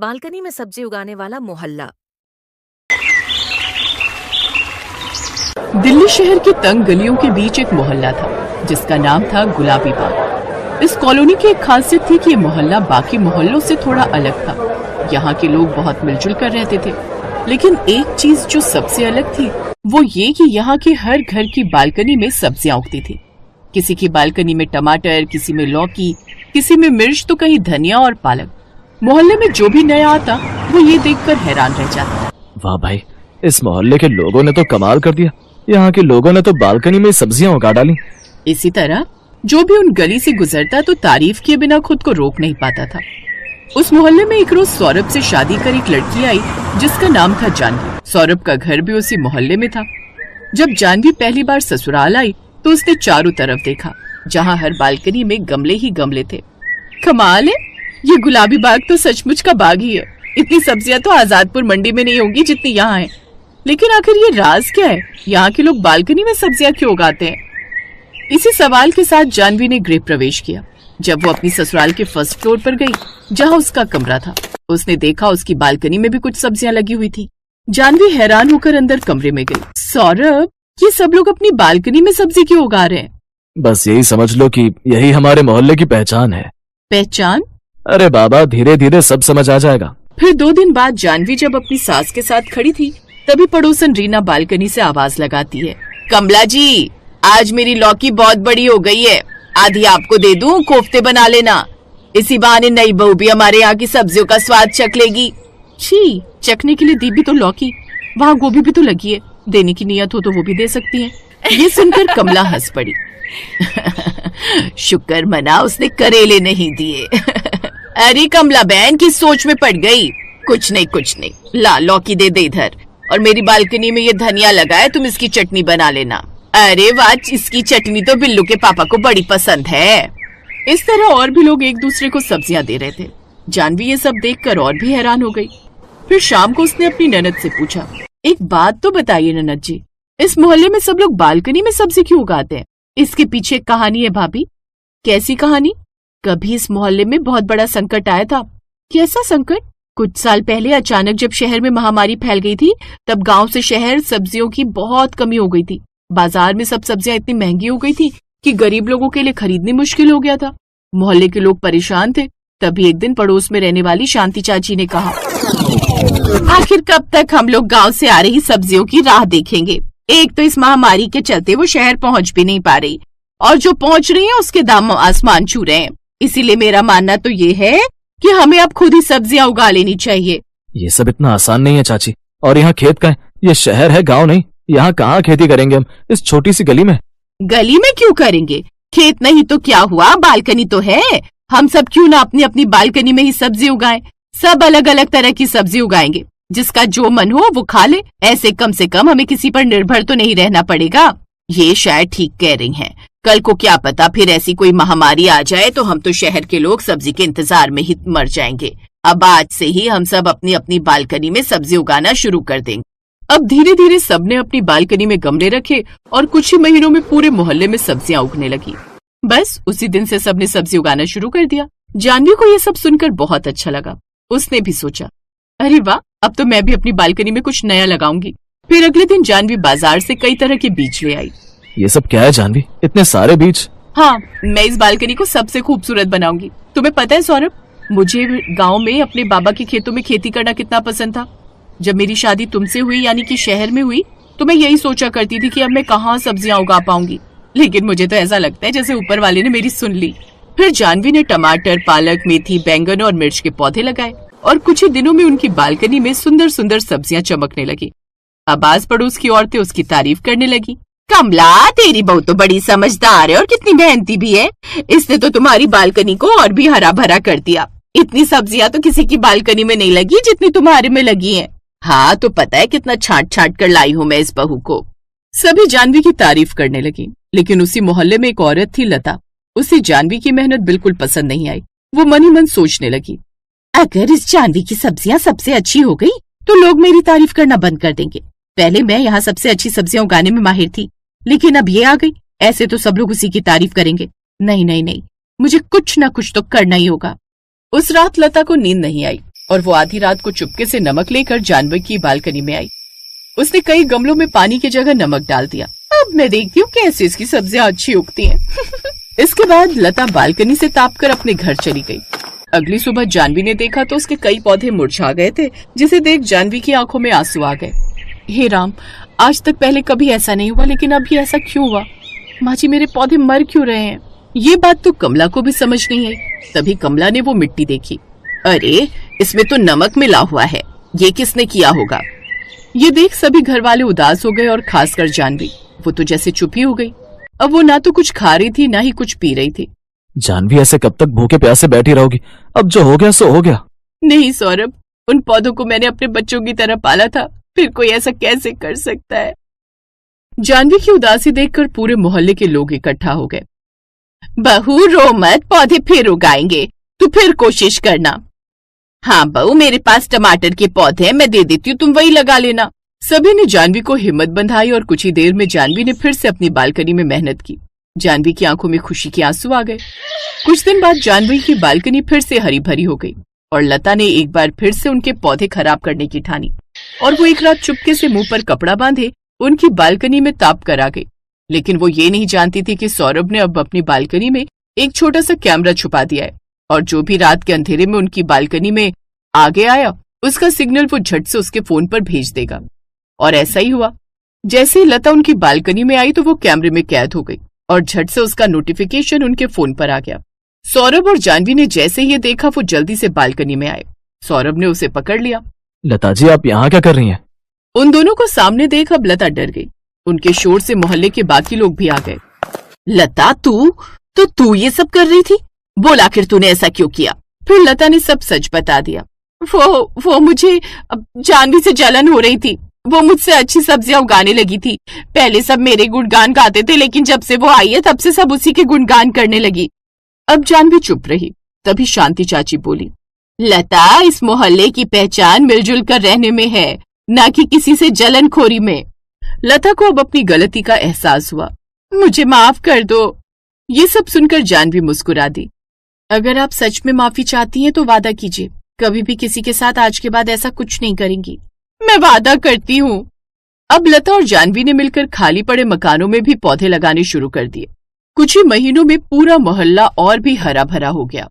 Balcony में सब्जी उगाने वाला मोहल्ला। दिल्ली शहर की तंग गलियों के बीच एक मोहल्ला था जिसका नाम था गुलाबी बाग। इस कॉलोनी की एक खासियत थी कि ये मोहल्ला बाकी मोहल्लों से थोड़ा अलग था। यहाँ के लोग बहुत मिलजुल कर रहते थे, लेकिन एक चीज जो सबसे अलग थी वो ये कि यहाँ के हर घर की बालकनी में सब्जियां उगती थी। किसी की बालकनी में टमाटर, किसी में लौकी, किसी में मिर्च, तो कहीं धनिया और पालक। मोहल्ले में जो भी नया आता वो ये देखकर हैरान रह जाता। वाह भाई, इस मोहल्ले के लोगों ने तो कमाल कर दिया। यहाँ के लोगों ने तो बालकनी में सब्जियां उगा डाली। इसी तरह जो भी उन गली से गुजरता तो तारीफ किए बिना खुद को रोक नहीं पाता था। उस मोहल्ले में एक रोज सौरभ से शादी कर एक लड़की आई जिसका नाम था जानवी। सौरभ का घर भी उसी मोहल्ले में था। जब जानवी पहली बार ससुराल आई तो उसने चारों तरफ देखा, जहाँ हर बालकनी में गमले ही गमले थे। कमाल है, ये गुलाबी बाग तो सचमुच का बाग ही है। इतनी सब्जियां तो आजादपुर मंडी में नहीं होंगी जितनी यहाँ है। लेकिन आखिर ये राज क्या है? यहाँ के लोग बालकनी में सब्जियां क्यों उगाते हैं? इसी सवाल के साथ जानवी ने गृह प्रवेश किया। जब वो अपनी ससुराल के फर्स्ट फ्लोर पर गई, जहाँ उसका कमरा था, उसने देखा उसकी बालकनी में भी कुछ सब्जियां लगी हुई थी। जानवी हैरान होकर अंदर कमरे में गई। सौरभ, ये सब लोग अपनी बालकनी में सब्जी क्यों उगा रहे हैं? बस यही समझ लो कि यही हमारे मोहल्ले की पहचान है। पहचान? अरे बाबा, धीरे धीरे सब समझ आ जाएगा। फिर 2 दिन बाद जानवी जब अपनी सास के साथ खड़ी थी, तभी पड़ोसन रीना बालकनी से आवाज लगाती है, कमला जी, आज मेरी लौकी बहुत बड़ी हो गई है, आधी आपको दे दूं, कोफ्ते बना लेना। इसी बहाने नई बहू भी हमारे यहाँ की सब्जियों का स्वाद चख लेगी। छी, चखने के लिए दी भी तो लौकी, वहाँ गोभी भी तो लगी है, देने की नियत हो तो वो भी दे सकती है। ये सुनकर कमला हंस पड़ी। शुक्र मना उसने करेले नहीं दिए। अरे कमला बहन, किस सोच में पड़ गई? कुछ नहीं, ला लौकी दे दे इधर। और मेरी बालकनी में ये धनिया लगा है, तुम इसकी चटनी बना लेना। अरे वाह, इसकी चटनी तो बिल्लू के पापा को बड़ी पसंद है। इस तरह और भी लोग एक दूसरे को सब्जियां दे रहे थे। जानवी ये सब देखकर और भी हैरान हो गई। फिर शाम को उसने अपनी ननद से पूछा, एक बात तो बताइए ननद जी, इस मोहल्ले में सब लोग बालकनी में सब्जी क्यों उगाते हैं? इसके पीछे एक कहानी है भाभी। कैसी कहानी? कभी इस मोहल्ले में बहुत बड़ा संकट आया था। कैसा संकट? कुछ साल पहले अचानक जब शहर में महामारी फैल गई थी, तब गांव से शहर सब्जियों की बहुत कमी हो गई थी। बाजार में सब सब्जियां इतनी महंगी हो गई थी कि गरीब लोगों के लिए खरीदनी मुश्किल हो गया था। मोहल्ले के लोग परेशान थे। तभी एक दिन पड़ोस में रहने वाली शांति चाची ने कहा, आखिर कब तक हम लोग गांव से आ रही सब्जियों की राह देखेंगे? एक तो इस महामारी के चलते वो शहर पहुंच भी नहीं पा रही, और जो पहुंच रही है उसके दाम आसमान छू रहे हैं। इसीलिए मेरा मानना तो ये है कि हमें अब खुद ही सब्जियां उगा लेनी चाहिए। ये सब इतना आसान नहीं है चाची। और यहाँ खेत का है, ये शहर है, गांव नहीं। यहाँ कहाँ खेती करेंगे हम इस छोटी सी गली में? गली में क्यों करेंगे? खेत नहीं तो क्या हुआ, बालकनी तो है। हम सब क्यों ना अपनी अपनी बालकनी में ही सब्जी उगाएं? सब अलग अलग तरह की सब्जी उगाएंगे, जिसका जो मन हो वो खा ले। ऐसे कम से कम हमें किसी पर निर्भर तो नहीं रहना पड़ेगा। ये शायद ठीक कह रही हैं। कल को क्या पता फिर ऐसी कोई महामारी आ जाए तो हम तो शहर के लोग सब्जी के इंतजार में ही मर जाएंगे। अब आज से ही हम सब अपनी अपनी बालकनी में सब्जी उगाना शुरू कर देंगे। अब धीरे धीरे सबने अपनी बालकनी में गमले रखे और कुछ ही महीनों में पूरे मोहल्ले में सब्जियां उगने लगी। बस उसी दिन से सबने सब्जी उगाना शुरू कर दिया। जानवी को ये सब सुनकर बहुत अच्छा लगा। उसने भी सोचा, अरे वाह, अब तो मैं भी अपनी बालकनी में कुछ नया लगाऊंगी। फिर अगले दिन जानवी बाजार से कई तरह के बीज ले आई। ये सब क्या है जानवी, इतने सारे बीज? हाँ, मैं इस बालकनी को सबसे खूबसूरत बनाऊंगी। तुम्हें पता है सौरभ, मुझे गांव में अपने बाबा के खेतों में खेती करना कितना पसंद था। जब मेरी शादी तुमसे हुई, यानी कि शहर में हुई, तो मैं यही सोचा करती थी कि अब मैं कहाँ सब्जियां उगा पाऊंगी। लेकिन मुझे तो ऐसा लगता है जैसे ऊपर वाले ने मेरी सुन ली। फिर जानवी ने टमाटर, पालक, मेथी, बैंगन और मिर्च के पौधे लगाए और कुछ ही दिनों में उनकी बालकनी में सुंदर सुंदर सब्जियां चमकने लगी। अब आस पड़ोस की औरतें उसकी तारीफ करने लगी। कमला, तेरी बहू तो बड़ी समझदार है और कितनी मेहनती भी है। इसने तो तुम्हारी बालकनी को और भी हरा भरा कर दिया। इतनी सब्जियां तो किसी की बालकनी में नहीं लगी जितनी तुम्हारे में लगी हैं। हाँ, तो पता है कितना छांट छांट कर लाई हूँ मैं इस बहू को। सभी जानवी की तारीफ करने लगी। लेकिन उसी मोहल्ले में एक औरत थी, लता। उसे जानवी की मेहनत बिल्कुल पसंद नहीं आई। वो मन ही मन सोचने लगी, अगर इस जानवी की सब्जियां सबसे अच्छी हो गई तो लोग मेरी तारीफ करना बंद कर देंगे। पहले मैं यहाँ सबसे अच्छी सब्जियां उगाने में माहिर थी, लेकिन अब ये आ गई, ऐसे तो सब लोग उसी की तारीफ करेंगे। नहीं, मुझे कुछ न कुछ तो करना ही होगा। उस रात लता को नींद नहीं आई और वो आधी रात को चुपके से नमक लेकर जानवी की बालकनी में आई। उसने कई गमलों में पानी की जगह नमक डाल दिया। अब मैं देखती हूँ कैसे इसकी सब्जियां अच्छी उगती हैं। इसके बाद लता बालकनी से तापकर अपने घर चली गई। अगली सुबह जानवी ने देखा तो उसके कई पौधे मुरझा गए थे, जिसे देख जानवी की आंखों में आंसू आ गए। हे राम, आज तक पहले कभी ऐसा नहीं हुआ, लेकिन अभी ऐसा क्यों हुआ? माँ जी, मेरे पौधे मर क्यों रहे हैं? ये बात तो कमला को भी समझ नहीं आई। तभी कमला ने वो मिट्टी देखी। अरे, इसमें तो नमक मिला हुआ है, ये किसने किया होगा? ये देख सभी घर वाले उदास हो गए और खासकर जानवी। वो तो जैसे चुप ही हो गई। अब वो ना तो कुछ खा रही थी, ना ही कुछ पी रही थी। जानवी ऐसे कब तक भूखे प्यासे बैठी रहोगी? अब जो हो गया सो हो गया। नहीं सौरभ, उन पौधों को मैंने अपने बच्चों की तरह पाला था, फिर कोई ऐसा कैसे कर सकता है? जानवी की उदासी देखकर पूरे मोहल्ले के लोग इकट्ठा हो गए। बहू रो मत, पौधे फिर उगाएंगे, तू फिर कोशिश करना। हाँ बहू, मेरे पास टमाटर के पौधे हैं, मैं दे देती हूँ, तुम वही लगा लेना। सभी ने जानवी को हिम्मत बंधाई और कुछ ही देर में जानवी ने फिर से अपनी बालकनी में मेहनत की। जानवी की आंखों में खुशी के आंसू आ गए। कुछ दिन बाद जानवी की बालकनी फिर से हरी भरी हो गई और लता ने एक बार फिर से उनके पौधे खराब करने की ठानी और वो एक रात चुपके से मुंह पर कपड़ा बांधे उनकी बालकनी में ताप कर आ गई। लेकिन वो ये नहीं जानती थी कि सौरभ ने अब अपनी बालकनी में एक छोटा सा कैमरा छुपा दिया है और जो भी रात के अंधेरे में उनकी बालकनी में आगे आया, उसका सिग्नल वो झट से उसके फोन पर भेज देगा। और ऐसा ही हुआ। जैसे ही लता उनकी बालकनी में आई तो वो कैमरे में कैद हो गई और झट से उसका नोटिफिकेशन उनके फोन पर आ गया। सौरभ और जानवी ने जैसे ही ये देखा, वो जल्दी से बालकनी में आए। सौरभ ने उसे पकड़ लिया। लता जी, आप यहाँ क्या कर रही हैं? उन दोनों को सामने देख अब लता डर गई। उनके शोर से मोहल्ले के बाकी लोग भी आ गए। लता, तू ये सब कर रही थी? बोल, आखिर तूने ऐसा क्यों किया? फिर लता ने सब सच बता दिया। वो मुझे जानवी से जलन हो रही थी। वो मुझसे अच्छी सब्जियां उगाने लगी थी। पहले सब मेरे गुणगान गाते थे, लेकिन जब से वो आई है तब से सब उसी के गुणगान करने लगी। अब जानवी चुप रही। तभी शांति चाची बोली, लता, इस मोहल्ले की पहचान मिलजुल कर रहने में है, ना कि किसी से जलनखोरी में। लता को अब अपनी गलती का एहसास हुआ। मुझे माफ कर दो। ये सब सुनकर जानवी मुस्कुरा दी। अगर आप सच में माफी चाहती हैं तो वादा कीजिए, कभी भी किसी के साथ आज के बाद ऐसा कुछ नहीं करेंगी। मैं वादा करती हूँ। अब लता और जानवी ने मिलकर खाली पड़े मकानों में भी पौधे लगाने शुरू कर दिए। कुछ ही महीनों में पूरा मोहल्ला और भी हरा भरा हो गया।